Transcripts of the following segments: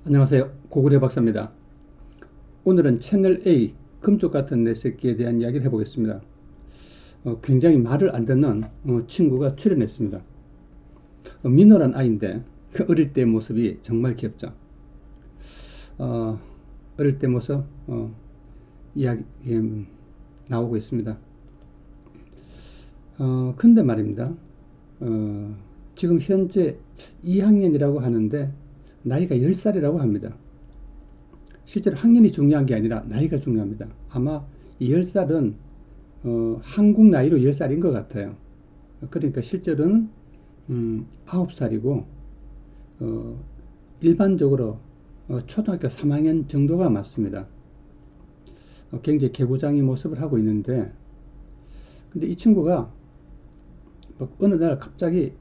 안녕하세요. 고구려 박사입니다. 오늘은 채널 A, 금쪽 같은 내 새끼에 대한 이야기를 해보겠습니다. 굉장히 말을 안 듣는 친구가 출연했습니다. 민호란 아이인데 어릴 때 모습이 정말 귀엽죠. 어, 어릴 때 모습 이야기 나오고 있습니다. 근데 말입니다. 지금 현재 2학년이라고 하는데 나이가 10살이라고 합니다. 실제로 학년이 중요한 게 아니라 나이가 중요합니다. 아마 이 10살은 한국 나이로 10살인 것 같아요. 그러니까 실제로는 9살이고 일반적으로 초등학교 3학년 정도가 맞습니다. 굉장히 개구장의 모습을 하고 있는데, 근데 이 친구가 어느 날 갑자기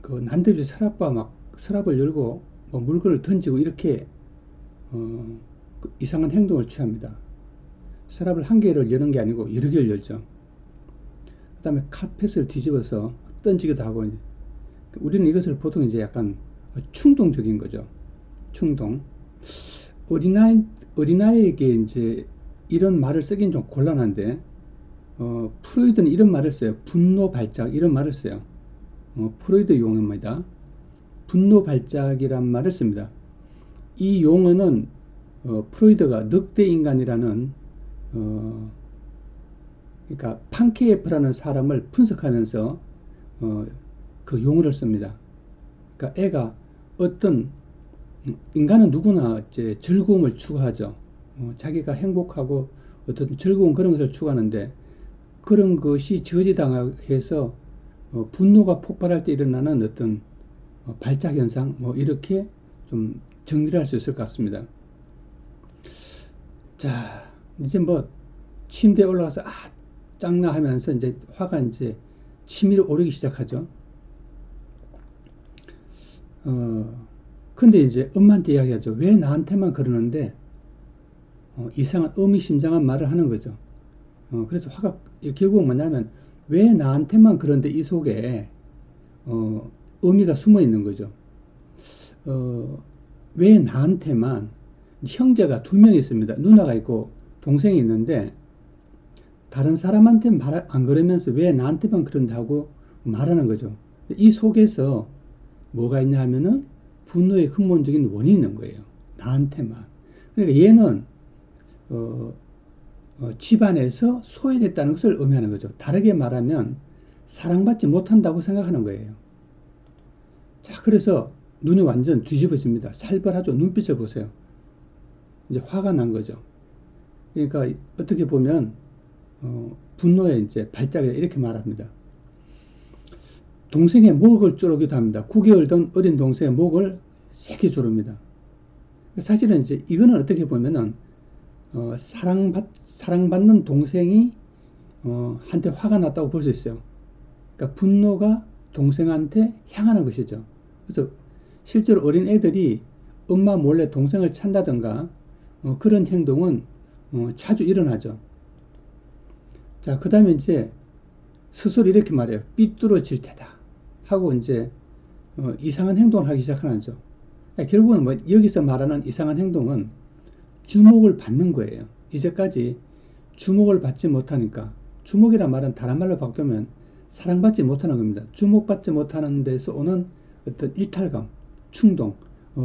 그 난데없이 서랍을 열고 뭐 물건을 던지고 이렇게 그 이상한 행동을 취합니다. 서랍을 한 개를 여는 게 아니고 여러 개를 열죠. 그 다음에 카펫을 뒤집어서 던지기도 하고, 우리는 이것을 보통 이제 약간 충동적인 거죠. 충동. 어린아이에게 이제 이런 말을 쓰긴 좀 곤란한데, 프로이드는 이런 말을 써요. 분노 발작, 이런 말을 써요. 프로이드 용어입니다. 분노 발작이란 말을 씁니다. 이 용어는 프로이드가 늑대 인간이라는 그러니까 판케예프라는 사람을 분석하면서 그 용어를 씁니다. 그러니까 애가 어떤 인간은 누구나 이제 즐거움을 추구하죠. 자기가 행복하고 어떤 즐거운 그런 것을 추구하는데, 그런 것이 저지당해서 분노가 폭발할 때 일어나는 어떤 발작 현상, 뭐 이렇게 좀 정리를 할 수 있을 것 같습니다. 자, 이제 뭐 침대에 올라가서 짱나 하면서 이제 화가 이제 치밀어 오르기 시작하죠. 근데 이제 엄마한테 이야기하죠. 왜 나한테만 그러는데 이상한 의미심장한 말을 하는 거죠. 그래서 화가 결국 뭐냐면, 왜 나한테만 그런데 이 속에 의미가 숨어 있는 거죠. 왜 나한테만. 형제가 두 명 있습니다. 누나가 있고 동생이 있는데, 다른 사람한테 말 안 그러면서 왜 나한테만 그런다고 말하는 거죠. 이 속에서 뭐가 있냐 하면은 분노의 근본적인 원인이 있는 거예요. 나한테만. 그러니까 얘는 집안에서 소외됐다는 것을 의미하는 거죠. 다르게 말하면 사랑받지 못한다고 생각하는 거예요. 자, 그래서 눈이 완전 뒤집어집니다. 살벌하죠. 눈빛을 보세요. 이제 화가 난 거죠. 그러니까 어떻게 보면 분노의 이제 발작이다 이렇게 말합니다. 동생의 목을 조르기도 합니다. 9개월 된 어린 동생의 목을 세게 조릅니다. 사실은 이제 이거는 어떻게 보면은 사랑받는 동생이 한테 화가 났다고 볼 수 있어요. 그러니까 분노가 동생한테 향하는 것이죠. 그래서 실제로 어린 애들이 엄마 몰래 동생을 찬다든가 그런 행동은 자주 일어나죠. 자, 그 다음에 이제 스스로 이렇게 말해요. 삐뚤어질 테다 하고 이제 이상한 행동을 하기 시작하는 거죠. 그러니까 결국은 뭐 여기서 말하는 이상한 행동은 주목을 받는 거예요. 이제까지 주목을 받지 못하니까, 주목이란 말은 다른 말로 바꾸면 사랑받지 못하는 겁니다. 주목받지 못하는 데서 오는 어떤 일탈감, 충동,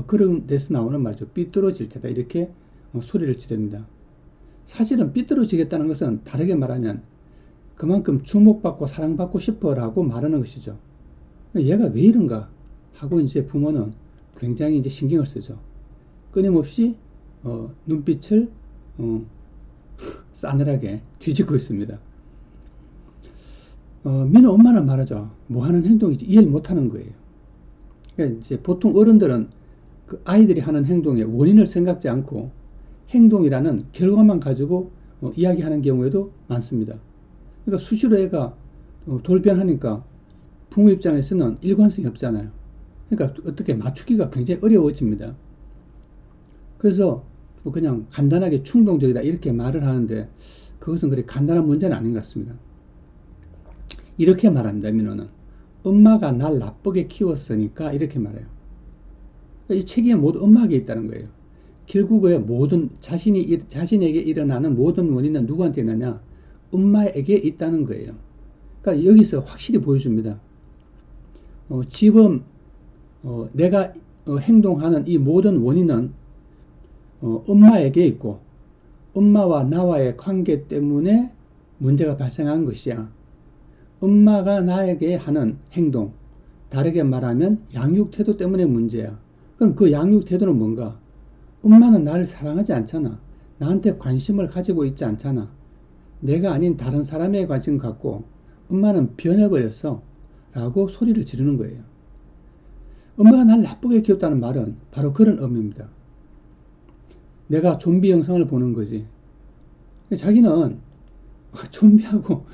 그런 데서 나오는 말이죠. 삐뚤어질 테다 이렇게 소리를 지릅니다. 사실은 삐뚤어지겠다는 것은 다르게 말하면 그만큼 주목받고 사랑받고 싶어라고 말하는 것이죠. 얘가 왜 이런가 하고 이제 부모는 굉장히 이제 신경을 쓰죠. 끊임없이 눈빛을 싸늘하게 뒤집고 있습니다. 민호 엄마는 말하죠. 뭐 하는 행동인지 이해를 못 하는 거예요. 그러니까 이제 보통 어른들은 그 아이들이 하는 행동의 원인을 생각지 않고 행동이라는 결과만 가지고 이야기하는 경우에도 많습니다. 그러니까 수시로 애가 돌변하니까 부모 입장에서는 일관성이 없잖아요. 그러니까 어떻게 맞추기가 굉장히 어려워집니다. 그래서 뭐 그냥 간단하게 충동적이다 이렇게 말을 하는데, 그것은 그렇게 간단한 문제는 아닌 것 같습니다. 이렇게 말합니다. 민호는 엄마가 날 나쁘게 키웠으니까 이렇게 말해요. 이 책임이 모두 엄마에게 있다는 거예요. 결국에 모든 자신에게 일어나는 모든 원인은 누구한테 있느냐? 엄마에게 있다는 거예요. 그러니까 여기서 확실히 보여줍니다. 지금 내가 행동하는 이 모든 원인은 엄마에게 있고 엄마와 나와의 관계 때문에 문제가 발생한 것이야. 엄마가 나에게 하는 행동, 다르게 말하면 양육 태도 때문에 문제야. 그럼 그 양육 태도는 뭔가? 엄마는 나를 사랑하지 않잖아. 나한테 관심을 가지고 있지 않잖아. 내가 아닌 다른 사람에 관심 갖고 엄마는 변해버렸어. 라고 소리를 지르는 거예요. 엄마가 날 나쁘게 키웠다는 말은 바로 그런 의미입니다. 내가 좀비 영상을 보는 거지. 자기는 좀비하고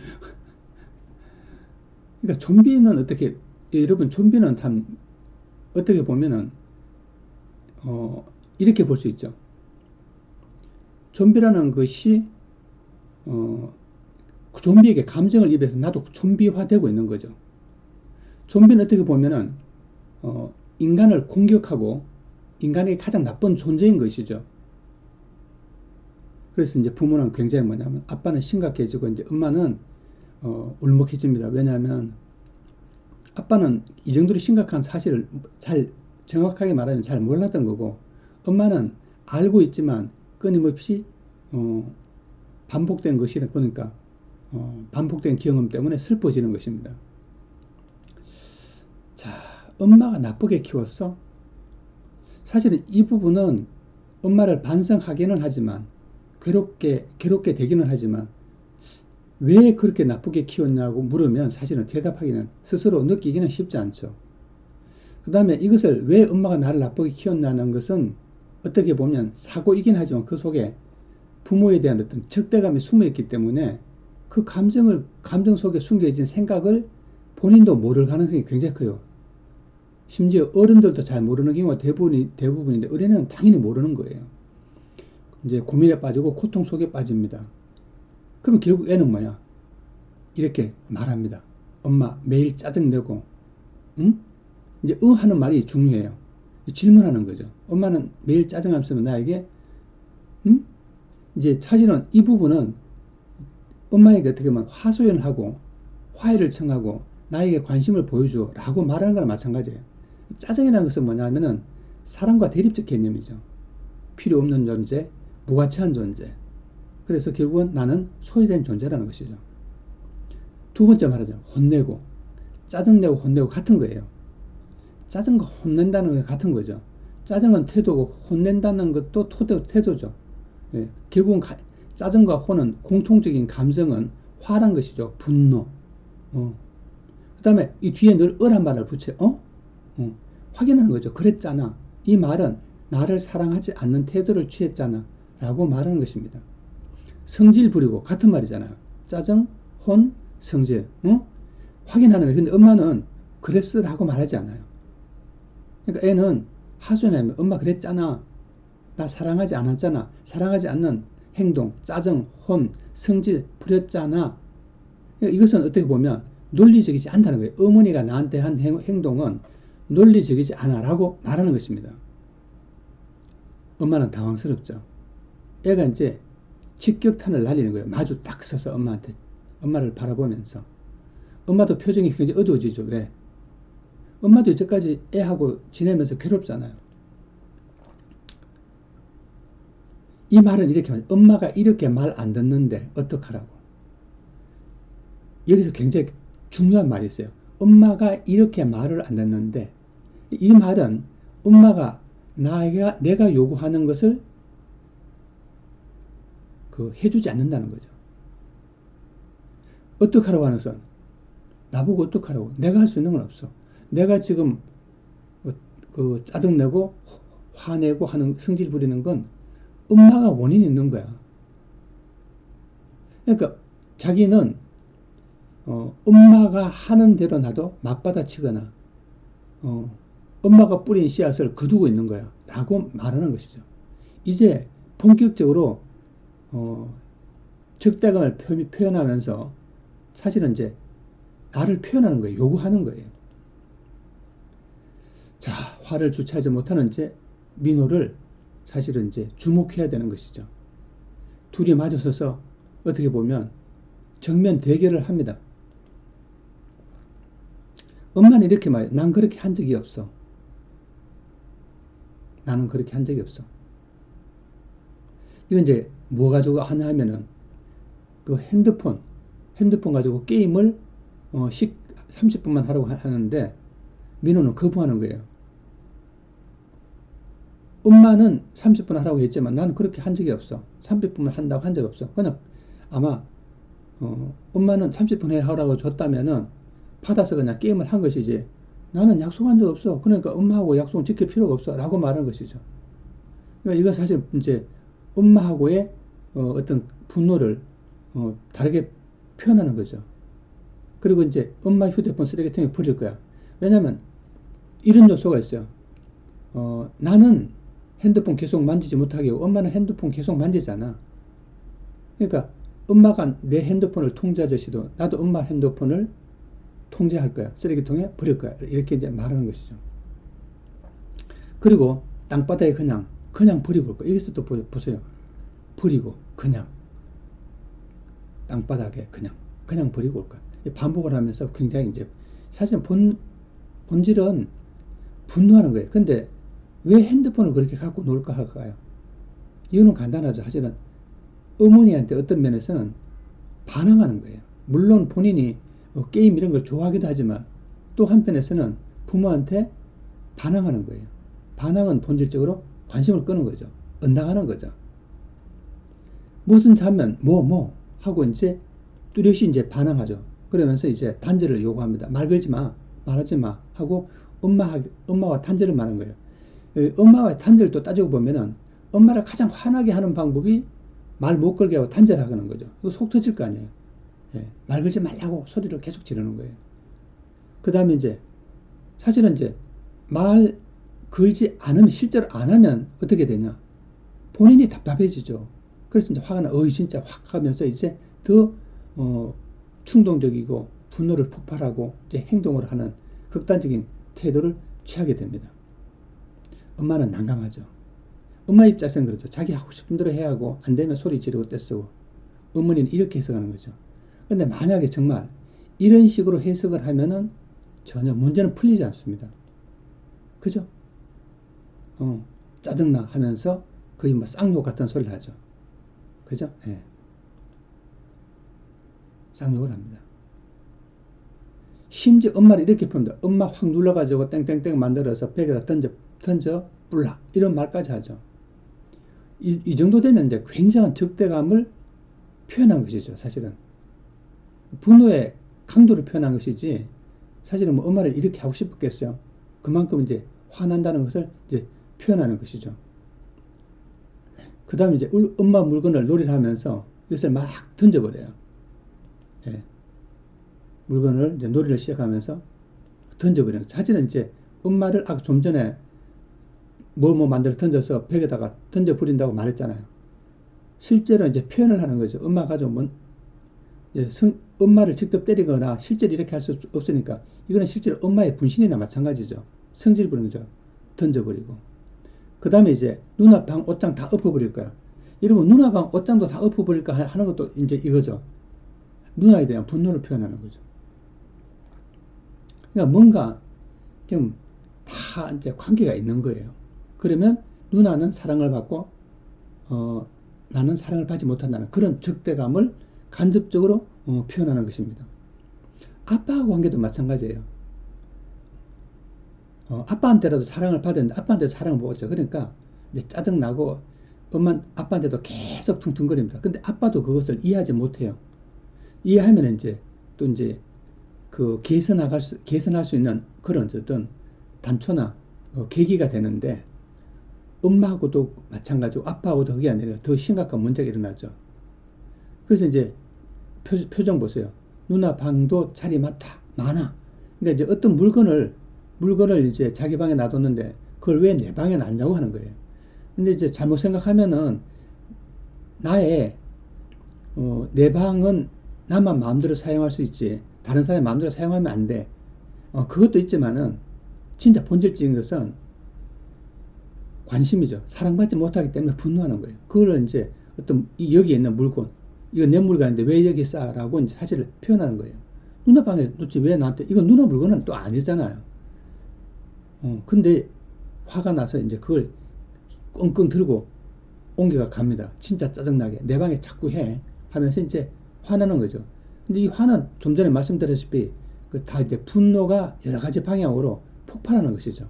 그러니까 좀비는 어떻게 여러분 좀비는 참 어떻게 보면은 이렇게 볼 수 있죠. 좀비라는 것이 좀비에게 감정을 입에서 나도 좀비화되고 있는 거죠. 좀비는 어떻게 보면은 인간을 공격하고 인간에게 가장 나쁜 존재인 것이죠. 그래서 이제 부모는 굉장히 뭐냐면 아빠는 심각해지고 이제 엄마는 울먹해집니다. 왜냐하면 아빠는 이 정도로 심각한 사실을 잘 정확하게 말하면 잘 몰랐던 거고 엄마는 알고 있지만 끊임없이 반복된 것이라 보니까 반복된 경험 때문에 슬퍼지는 것입니다. 자, 엄마가 나쁘게 키웠어? 사실은 이 부분은 엄마를 반성하기는 하지만 괴롭게 되기는 하지만 왜 그렇게 나쁘게 키웠냐고 물으면 사실은 대답하기는 스스로 느끼기는 쉽지 않죠. 그 다음에 이것을 왜 엄마가 나를 나쁘게 키웠냐는 것은 어떻게 보면 사고이긴 하지만 그 속에 부모에 대한 어떤 적대감이 숨어 있기 때문에 그 감정 속에 숨겨진 생각을 본인도 모를 가능성이 굉장히 커요. 심지어 어른들도 잘 모르는 경우가 대부분인데 어린애는 당연히 모르는 거예요. 이제 고민에 빠지고 고통 속에 빠집니다. 그럼 결국 애는 뭐야? 이렇게 말합니다. 엄마 매일 짜증내고 응? 이제 하는 말이 중요해요. 질문하는 거죠. 엄마는 매일 짜증하면서 나에게 응? 이제 사실은 이 부분은 엄마에게 어떻게 보면 하소연을 하고 화해를 청하고 나에게 관심을 보여줘 라고 말하는 거랑 마찬가지예요. 짜증이라는 것은 뭐냐면은 사랑과 대립적 개념이죠. 필요 없는 존재, 무가치한 존재. 그래서 결국은 나는 소외된 존재라는 것이죠. 두 번째 말하죠. 혼내고 짜증내고 혼내고 같은 거예요. 짜증과 혼낸다는 게 같은 거죠. 짜증은 태도고 혼낸다는 것도 태도죠. 예, 결국은 짜증과 혼은 공통적인 감정은 화란 것이죠. 분노. 그 다음에 이 뒤에 늘 어란 말을 붙여, 확인하는 거죠. 그랬잖아. 이 말은 나를 사랑하지 않는 태도를 취했잖아. 라고 말하는 것입니다. 성질 부리고 같은 말이잖아요. 짜증, 혼, 성질. 확인하는 거예요. 근데 엄마는 그랬으라고 말하지 않아요. 그러니까 애는 하소연하면 엄마 그랬잖아. 나 사랑하지 않았잖아. 사랑하지 않는 행동, 짜증, 혼, 성질 부렸잖아. 그러니까 이것은 어떻게 보면 논리적이지 않다는 거예요. 어머니가 나한테 한 행동은 논리적이지 않아라고 말하는 것입니다. 엄마는 당황스럽죠. 애가 이제 직격탄을 날리는 거예요. 마주 딱 서서 엄마를 바라보면서. 엄마도 표정이 굉장히 어두워지죠. 왜? 엄마도 이제까지 애하고 지내면서 괴롭잖아요. 이 말은 이렇게 말해요. 엄마가 이렇게 말 안 듣는데 어떡하라고. 여기서 굉장히 중요한 말이 있어요. 엄마가 이렇게 말을 안 듣는데 이 말은 엄마가 내가 요구하는 것을 해주지 않는다는 거죠. 어떡하라고 하는 것은 나보고 어떡하라고. 내가 할 수 있는 건 없어. 내가 지금 짜증내고 화내고 하는 성질 부리는 건 엄마가 원인이 있는 거야. 그러니까 자기는 엄마가 하는 대로 나도 맞받아치거나 엄마가 뿌린 씨앗을 거두고 있는 거야 라고 말하는 것이죠. 이제 본격적으로 적대감을 표현하면서 사실은 이제 나를 표현하는 거예요. 요구하는 거예요. 자, 화를 주체하지 못하는 이제 민호를 사실은 이제 주목해야 되는 것이죠. 둘이 마주서서 어떻게 보면 정면 대결을 합니다. 엄마는 이렇게 말해요. 난 그렇게 한 적이 없어. 나는 그렇게 한 적이 없어. 이건 이제 뭐 가지고 하냐 하면은 그 핸드폰 가지고 게임을 30분만 하라고 하는데 민호는 거부하는 거예요. 엄마는 30분 하라고 했지만 나는 그렇게 한 적이 없어. 30분만 한다고 한 적이 없어. 그냥 아마 엄마는 30분 해 하라고 줬다면은 받아서 그냥 게임을 한 것이지 나는 약속한 적 없어. 그러니까 엄마하고 약속은 지킬 필요가 없어 라고 말하는 것이죠. 그러니까 이건 사실 이제 엄마하고의 어떤 분노를 다르게 표현하는 거죠. 그리고 이제 엄마 휴대폰 쓰레기통에 버릴 거야. 왜냐면 이런 요소가 있어요. 나는 핸드폰 계속 만지지 못하게 하고 엄마는 핸드폰 계속 만지잖아. 그러니까 엄마가 내 핸드폰을 통제하듯이도 나도 엄마 핸드폰을 통제할 거야. 쓰레기통에 버릴 거야. 이렇게 이제 말하는 것이죠. 그리고 땅바닥에 그냥 버리고 올 거야. 여기서 또 보세요. 버리고 그냥 땅바닥에 그냥 버리고 올 거야. 반복을 하면서 굉장히 이제 사실 본질은 분노하는 거예요. 근데 왜 핸드폰을 그렇게 갖고 놀까 할까요? 이유는 간단하죠. 사실은 어머니한테 어떤 면에서는 반항하는 거예요. 물론 본인이 게임 이런 걸 좋아하기도 하지만 또 한편에서는 부모한테 반항하는 거예요. 반항은 본질적으로 관심을 끄는 거죠. 엇나가는 거죠. 무슨 자면 하고 이제 뚜렷이 이제 반항하죠. 그러면서 이제 단절을 요구합니다. 말 걸지 마, 말하지 마 하고 엄마와 단절을 말한 거예요. 엄마와의 단절도 따지고 보면은 엄마를 가장 화나게 하는 방법이 말 못 걸게 하고 단절하는 거죠. 이거 속 터질 거 아니에요. 예, 말 걸지 말라고 소리를 계속 지르는 거예요. 그 다음에 이제 사실은 이제 말 걸지 않으면 실제로 안 하면 어떻게 되냐? 본인이 답답해지죠. 그래서 이제 화가 진짜 확 하면서 이제 더 충동적이고 분노를 폭발하고 이제 행동을 하는 극단적인 태도를 취하게 됩니다. 엄마는 난감하죠. 엄마 입장에서는 그렇죠. 자기 하고 싶은 대로 해야 하고 안 되면 소리 지르고 떼쓰고 어머니는 이렇게 해석하는 거죠. 근데 만약에 정말 이런 식으로 해석을 하면은 전혀 문제는 풀리지 않습니다. 그죠? 짜증나 하면서 거의 뭐 쌍욕 같은 소리를 하죠. 그죠? 예. 쌍욕을 합니다. 심지어 엄마를 이렇게 푼다. 엄마 확 눌러가지고 땡땡땡 만들어서 벽에다 던져 불라. 이런 말까지 하죠. 이 정도 되면 이제 굉장한 적대감을 표현한 것이죠. 사실은. 분노의 강도를 표현한 것이지, 사실은 뭐 엄마를 이렇게 하고 싶었겠어요. 그만큼 이제 화난다는 것을 이제 표현하는 것이죠. 그 다음에 이제 엄마 물건을 놀이를 하면서 이것을 막 던져버려요. 예. 물건을 이제 놀이를 시작하면서 던져버려요. 사실은 이제 엄마를 아까 좀 전에 뭐 만들어 던져서 벽에다가 던져버린다고 말했잖아요. 실제로 이제 표현을 하는 거죠. 엄마 가져오면 엄마를 직접 때리거나 실제로 이렇게 할 수 없으니까 이거는 실제로 엄마의 분신이나 마찬가지죠. 성질 부리는 거죠. 던져버리고. 그 다음에 이제 누나 방 옷장 다 엎어버릴 거야. 여러분 누나 방 옷장도 다 엎어버릴까 하는 것도 이제 이거죠. 누나에 대한 분노를 표현하는 거죠. 그러니까 뭔가 좀 다 이제 관계가 있는 거예요. 그러면 누나는 사랑을 받고 나는 사랑을 받지 못한다는 그런 적대감을 간접적으로 표현하는 것입니다. 아빠하고 관계도 마찬가지예요. 아빠한테라도 사랑을 받았는데 아빠한테도 사랑을 못 받죠. 그러니까 이제 짜증나고 아빠한테도 계속 퉁퉁거립니다. 근데 아빠도 그것을 이해하지 못해요. 이해하면 이제 또 이제 그 개선할 수 있는 그런 어떤 단초나 계기가 되는데 엄마하고도 마찬가지고 아빠하고도 그게 아니라 더 심각한 문제가 일어나죠. 그래서 이제 표정 보세요. 누나 방도 자리 많아. 그러니까 이제 어떤 물건을 이제 자기 방에 놔뒀는데 그걸 왜 내 방에 놨냐고 하는 거예요. 근데 이제 잘못 생각하면은 내 방은 나만 마음대로 사용할 수 있지 다른 사람이 마음대로 사용하면 안 돼. 그것도 있지만은 진짜 본질적인 것은 관심이죠. 사랑받지 못하기 때문에 분노하는 거예요. 그걸 이제 여기에 있는 물건, 이거 내 물건인데 왜 여기 싸라고 이제 사실을 표현하는 거예요. 누나 방에 도대체 왜 나한테, 이건 누나 물건은 또 아니잖아요. 근데 화가 나서 이제 그걸 끙끙 들고 옮겨가 갑니다. 진짜 짜증나게. 내 방에 자꾸 해. 하면서 이제 화나는 거죠. 근데 이 화는 좀 전에 말씀드렸다시피 그 다 이제 분노가 여러 가지 방향으로 폭발하는 것이죠.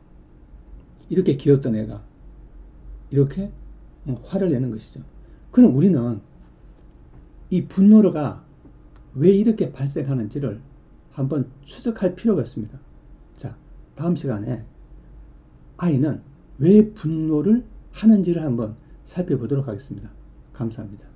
이렇게 기었던 애가 이렇게 화를 내는 것이죠. 그럼 우리는 이 분노가 왜 이렇게 발생하는지를 한번 추적할 필요가 있습니다. 자, 다음 시간에 아이는 왜 분노를 하는지를 한번 살펴보도록 하겠습니다. 감사합니다.